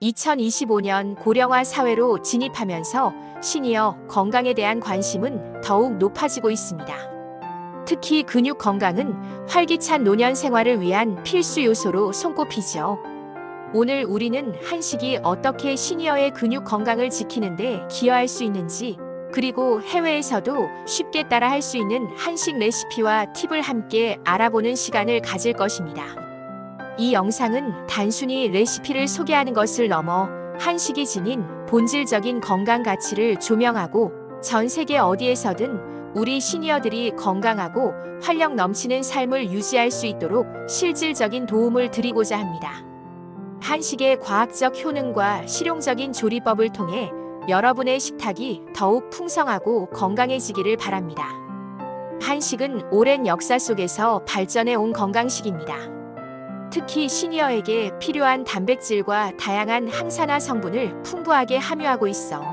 2025년 고령화 사회로 진입하면서 시니어 건강에 대한 관심은 더욱 높아지고 있습니다. 특히 근육 건강은 활기찬 노년 생활을 위한 필수 요소로 손꼽히죠. 오늘 우리는 한식이 어떻게 시니어의 근육 건강을 지키는데 기여할 수 있는지, 그리고 해외에서도 쉽게 따라할 수 있는 한식 레시피와 팁을 함께 알아보는 시간을 가질 것입니다. 이 영상은 단순히 레시피를 소개하는 것을 넘어 한식이 지닌 본질적인 건강 가치를 조명하고 전 세계 어디에서든 우리 시니어들이 건강하고 활력 넘치는 삶을 유지할 수 있도록 실질적인 도움을 드리고자 합니다. 한식의 과학적 효능과 실용적인 조리법을 통해 여러분의 식탁이 더욱 풍성하고 건강해지기를 바랍니다. 한식은 오랜 역사 속에서 발전해 온 건강식입니다. 특히 시니어에게 필요한 단백질과 다양한 항산화 성분을 풍부하게 함유하고 있어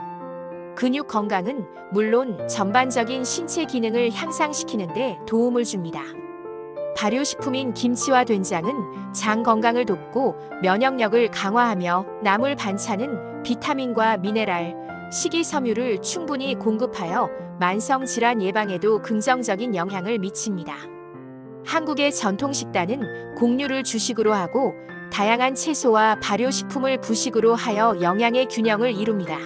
근육 건강은 물론 전반적인 신체 기능을 향상시키는 데 도움을 줍니다. 발효식품인 김치와 된장은 장 건강을 돕고 면역력을 강화하며 나물 반찬은 비타민과 미네랄, 식이섬유를 충분히 공급하여 만성 질환 예방에도 긍정적인 영향을 미칩니다. 한국의 전통 식단은 곡류를 주식으로 하고 다양한 채소와 발효식품을 부식으로 하여 영양의 균형을 이룹니다.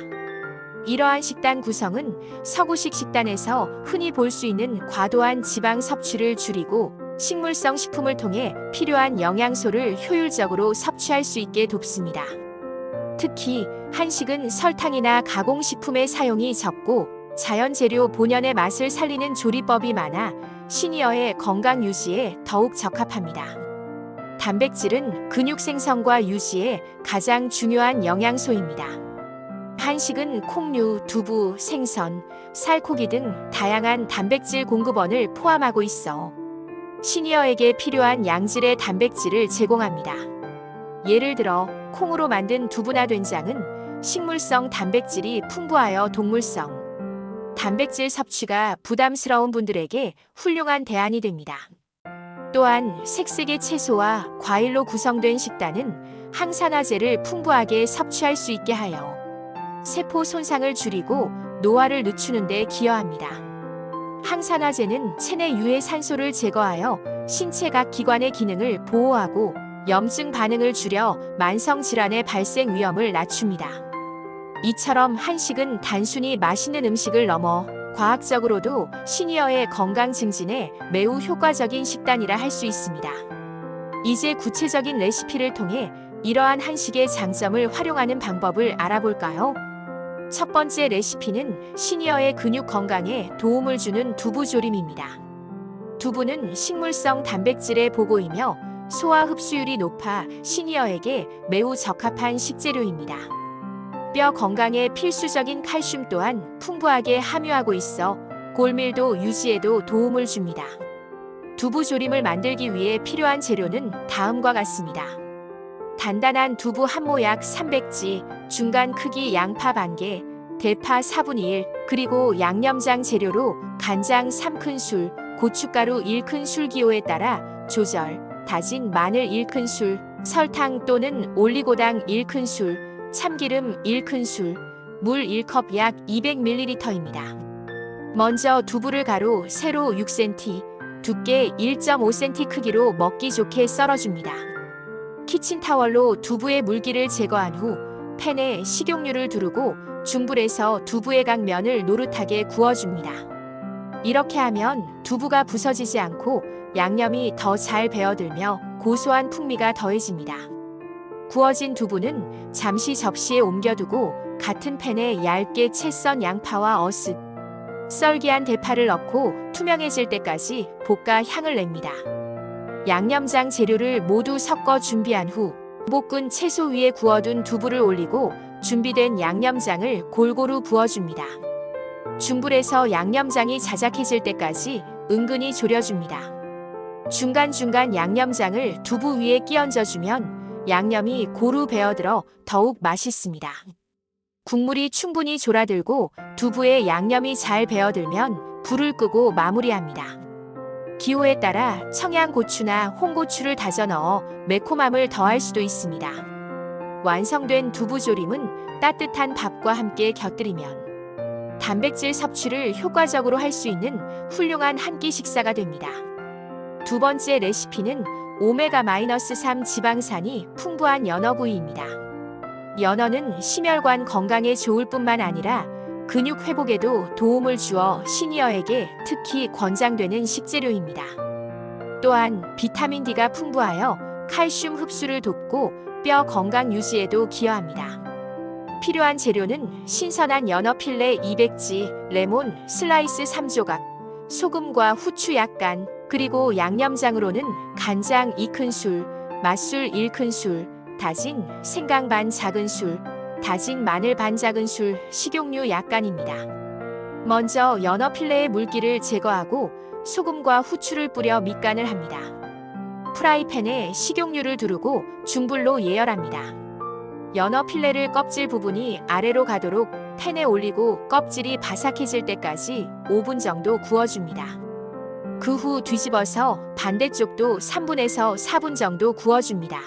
이러한 식단 구성은 서구식 식단에서 흔히 볼 수 있는 과도한 지방 섭취를 줄이고 식물성 식품을 통해 필요한 영양소를 효율적으로 섭취할 수 있게 돕습니다. 특히 한식은 설탕이나 가공식품의 사용이 적고 자연 재료 본연의 맛을 살리는 조리법이 많아 시니어의 건강 유지에 더욱 적합합니다. 단백질은 근육 생성과 유지에 가장 중요한 영양소입니다. 한식은 콩류, 두부, 생선, 살코기 등 다양한 단백질 공급원을 포함하고 있어 시니어에게 필요한 양질의 단백질을 제공합니다. 예를 들어 콩으로 만든 두부나 된장은 식물성 단백질이 풍부하여 동물성 단백질 섭취가 부담스러운 분들에게 훌륭한 대안이 됩니다. 또한 색색의 채소와 과일로 구성된 식단은 항산화제를 풍부하게 섭취할 수 있게 하여 세포 손상을 줄이고 노화를 늦추는 데 기여합니다. 항산화제는 체내 유해 산소를 제거하여 신체 각 기관의 기능을 보호하고 염증 반응을 줄여 만성 질환의 발생 위험을 낮춥니다. 이처럼 한식은 단순히 맛있는 음식을 넘어 과학적으로도 시니어의 건강 증진에 매우 효과적인 식단이라 할 수 있습니다. 이제 구체적인 레시피를 통해 이러한 한식의 장점을 활용하는 방법을 알아볼까요? 첫 번째 레시피는 시니어의 근육 건강에 도움을 주는 두부조림입니다. 두부는 식물성 단백질의 보고이며 소화 흡수율이 높아 시니어에게 매우 적합한 식재료입니다. 뼈 건강에 필수적인 칼슘 또한 풍부하게 함유하고 있어 골밀도 유지에도 도움을 줍니다. 두부조림을 만들기 위해 필요한 재료는 다음과 같습니다. 단단한 두부 한 모 약 300g, 중간 크기 양파 반개, 대파 4분의 1, 그리고 양념장 재료로 간장 3큰술, 고춧가루 1큰술 기호에 따라 조절, 다진 마늘 1큰술, 설탕 또는 올리고당 1큰술, 참기름 1큰술, 물 1컵 약 200ml입니다. 먼저 두부를 가로 세로 6cm, 두께 1.5cm 크기로 먹기 좋게 썰어줍니다. 키친타월로 두부의 물기를 제거한 후 팬에 식용유를 두르고 중불에서 두부의 각 면을 노릇하게 구워줍니다. 이렇게 하면 두부가 부서지지 않고 양념이 더 잘 배어들며 고소한 풍미가 더해집니다. 구워진 두부는 잠시 접시에 옮겨두고 같은 팬에 얇게 채 썬 양파와 어슷, 썰기한 대파를 넣고 투명해질 때까지 볶아 향을 냅니다. 양념장 재료를 모두 섞어 준비한 후 볶은 채소 위에 구워둔 두부를 올리고 준비된 양념장을 골고루 부어줍니다. 중불에서 양념장이 자작해질 때까지 은근히 졸여줍니다. 중간중간 양념장을 두부 위에 끼얹어주면 양념이 고루 배어들어 더욱 맛있습니다. 국물이 충분히 졸아들고 두부에 양념이 잘 배어들면 불을 끄고 마무리합니다. 기호에 따라 청양고추나 홍고추를 다져 넣어 매콤함을 더할 수도 있습니다. 완성된 두부조림은 따뜻한 밥과 함께 곁들이면 단백질 섭취를 효과적으로 할 수 있는 훌륭한 한 끼 식사가 됩니다. 두 번째 레시피는 오메가-3 지방산이 풍부한 연어구이입니다. 연어는 심혈관 건강에 좋을 뿐만 아니라 근육 회복에도 도움을 주어 시니어에게 특히 권장되는 식재료입니다. 또한 비타민 D가 풍부하여 칼슘 흡수를 돕고 뼈 건강 유지에도 기여합니다. 필요한 재료는 신선한 연어 필레 200지, 레몬 슬라이스 3조각, 소금과 후추 약간, 그리고 양념장으로는 간장 2큰술, 맛술 1큰술, 다진 생강 반 작은술, 다진 마늘 반 작은술, 식용유 약간입니다. 먼저 연어 필레의 물기를 제거하고 소금과 후추를 뿌려 밑간을 합니다. 프라이팬에 식용유를 두르고 중불로 예열합니다. 연어 필레를 껍질 부분이 아래로 가도록 팬에 올리고 껍질이 바삭해질 때까지 5분 정도 구워줍니다. 그 후 뒤집어서 반대쪽도 3분에서 4분 정도 구워줍니다.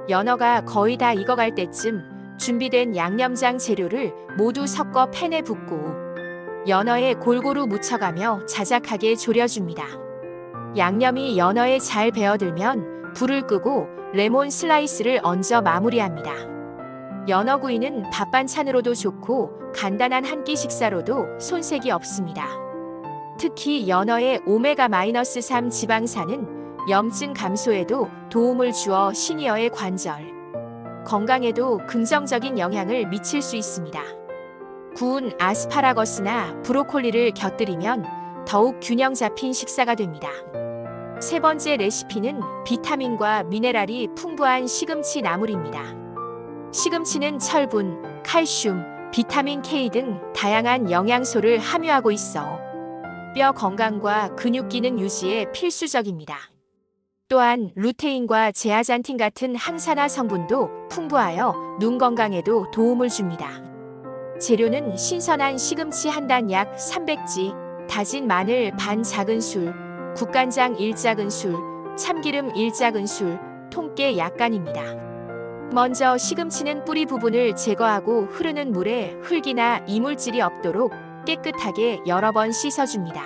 연어가 거의 다 익어갈 때쯤 준비된 양념장 재료를 모두 섞어 팬에 붓고 연어에 골고루 묻혀가며 자작하게 졸여줍니다. 양념이 연어에 잘 배어들면 불을 끄고 레몬 슬라이스를 얹어 마무리합니다. 연어구이는 밥 반찬으로도 좋고 간단한 한 끼 식사로도 손색이 없습니다. 특히 연어의 오메가-3 지방산은 염증 감소에도 도움을 주어 시니어의 관절, 건강에도 긍정적인 영향을 미칠 수 있습니다. 구운 아스파라거스나 브로콜리를 곁들이면 더욱 균형 잡힌 식사가 됩니다. 세 번째 레시피는 비타민과 미네랄이 풍부한 시금치 나물입니다. 시금치는 철분, 칼슘, 비타민 K 등 다양한 영양소를 함유하고 있어 뼈 건강과 근육 기능 유지에 필수적입니다. 또한 루테인과 제아잔틴 같은 항산화 성분도 풍부하여 눈 건강에도 도움을 줍니다. 재료는 신선한 시금치 한 단 약 300지, 다진 마늘 반 작은술, 국간장 1작은술, 참기름 1작은술, 통깨 약간입니다. 먼저 시금치는 뿌리 부분을 제거하고 흐르는 물에 흙이나 이물질이 없도록 깨끗하게 여러 번 씻어줍니다.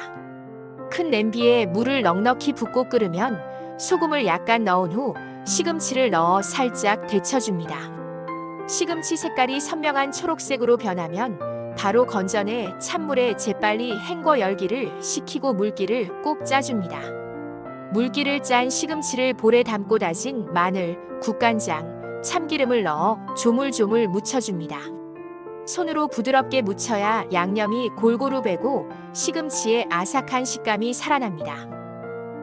큰 냄비에 물을 넉넉히 붓고 끓으면 소금을 약간 넣은 후 시금치를 넣어 살짝 데쳐줍니다. 시금치 색깔이 선명한 초록색으로 변하면 바로 건져내 찬물에 재빨리 헹궈 열기를 식히고 물기를 꼭 짜줍니다. 물기를 짠 시금치를 볼에 담고 다진 마늘, 국간장, 참기름을 넣어 조물조물 묻혀줍니다. 손으로 부드럽게 묻혀야 양념이 골고루 배고 시금치의 아삭한 식감이 살아납니다.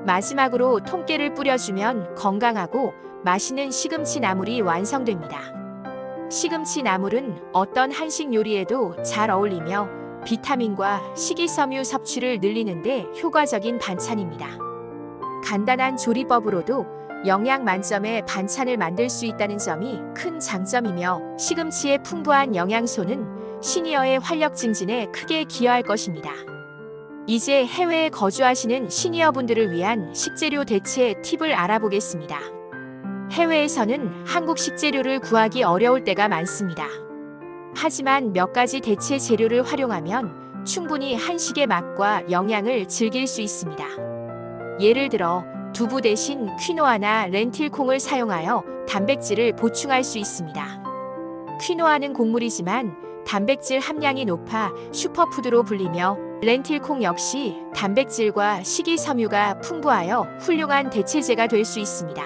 마지막으로 통깨를 뿌려주면 건강하고 맛있는 시금치 나물이 완성됩니다. 시금치 나물은 어떤 한식 요리에도 잘 어울리며 비타민과 식이섬유 섭취를 늘리는데 효과적인 반찬입니다. 간단한 조리법으로도 영양 만점의 반찬을 만들 수 있다는 점이 큰 장점이며 시금치의 풍부한 영양소는 시니어의 활력 증진에 크게 기여할 것입니다. 이제 해외에 거주하시는 시니어분들을 위한 식재료 대체 팁을 알아보겠습니다. 해외에서는 한국 식재료를 구하기 어려울 때가 많습니다. 하지만 몇 가지 대체 재료를 활용하면 충분히 한식의 맛과 영양을 즐길 수 있습니다. 예를 들어 두부 대신 퀴노아나 렌틸콩을 사용하여 단백질을 보충할 수 있습니다. 퀴노아는 곡물이지만 단백질 함량이 높아 슈퍼푸드로 불리며 렌틸콩 역시 단백질과 식이섬유가 풍부하여 훌륭한 대체제가 될 수 있습니다.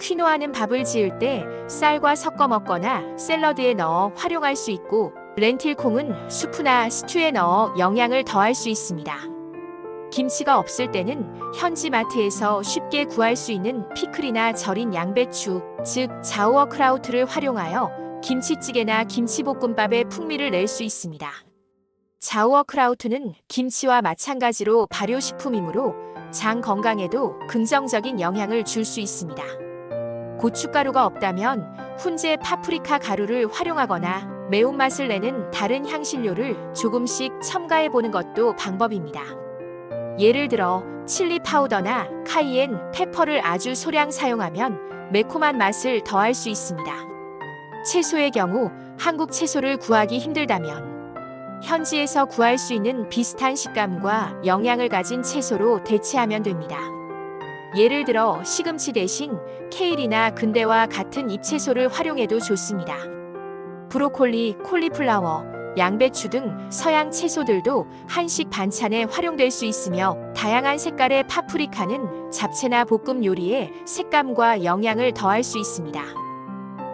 퀴노아는 밥을 지을 때 쌀과 섞어 먹거나 샐러드에 넣어 활용할 수 있고 렌틸콩은 수프나 스튜에 넣어 영양을 더할 수 있습니다. 김치가 없을 때는 현지 마트에서 쉽게 구할 수 있는 피클이나 절인 양배추, 즉 자우어크라우트를 활용하여 김치찌개나 김치볶음밥의 풍미를 낼 수 있습니다. 자우어크라우트는 김치와 마찬가지로 발효식품이므로 장 건강에도 긍정적인 영향을 줄 수 있습니다. 고춧가루가 없다면 훈제 파프리카 가루를 활용하거나 매운맛을 내는 다른 향신료를 조금씩 첨가해보는 것도 방법입니다. 예를 들어 칠리 파우더나 카이엔 페퍼를 아주 소량 사용하면 매콤한 맛을 더할 수 있습니다. 채소의 경우 한국 채소를 구하기 힘들다면 현지에서 구할 수 있는 비슷한 식감과 영양을 가진 채소로 대체하면 됩니다. 예를 들어 시금치 대신 케일이나 근대와 같은 잎채소를 활용해도 좋습니다. 브로콜리, 콜리플라워, 양배추 등 서양 채소들도 한식 반찬에 활용될 수 있으며 다양한 색깔의 파프리카는 잡채나 볶음 요리에 색감과 영양을 더할 수 있습니다.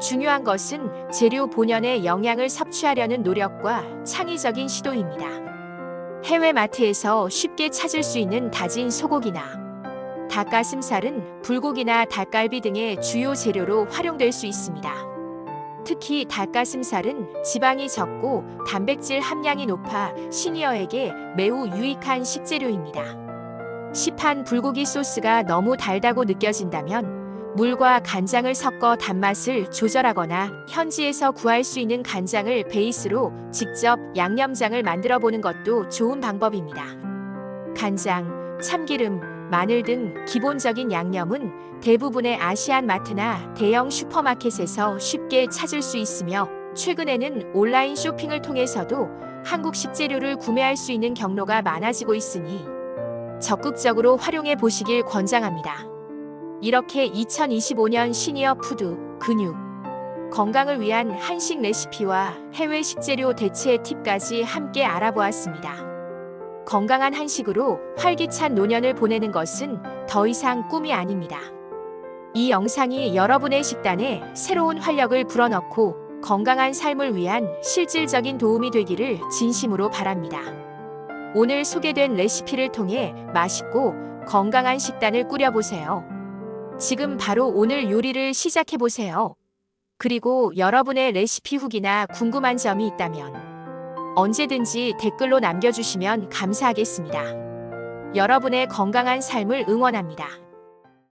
중요한 것은 재료 본연의 영양을 섭취하려는 노력과 창의적인 시도입니다. 해외 마트에서 쉽게 찾을 수 있는 다진 소고기나 닭가슴살은 불고기나 닭갈비 등의 주요 재료로 활용될 수 있습니다. 특히 닭가슴살은 지방이 적고 단백질 함량이 높아 시니어에게 매우 유익한 식재료입니다. 시판 불고기 소스가 너무 달다고 느껴진다면 물과 간장을 섞어 단맛을 조절하거나 현지에서 구할 수 있는 간장을 베이스로 직접 양념장을 만들어 보는 것도 좋은 방법입니다. 간장, 참기름, 마늘 등 기본적인 양념은 대부분의 아시안 마트나 대형 슈퍼마켓에서 쉽게 찾을 수 있으며 최근에는 온라인 쇼핑을 통해서도 한국 식재료를 구매할 수 있는 경로가 많아지고 있으니 적극적으로 활용해 보시길 권장합니다. 이렇게 2025년 시니어 푸드, 근육, 건강을 위한 한식 레시피와 해외 식재료 대체 팁까지 함께 알아보았습니다. 건강한 한식으로 활기찬 노년을 보내는 것은 더 이상 꿈이 아닙니다. 이 영상이 여러분의 식단에 새로운 활력을 불어넣고 건강한 삶을 위한 실질적인 도움이 되기를 진심으로 바랍니다. 오늘 소개된 레시피를 통해 맛있고 건강한 식단을 꾸려보세요. 지금 바로 오늘 요리를 시작해보세요. 그리고 여러분의 레시피 후기나 궁금한 점이 있다면 언제든지 댓글로 남겨주시면 감사하겠습니다. 여러분의 건강한 삶을 응원합니다.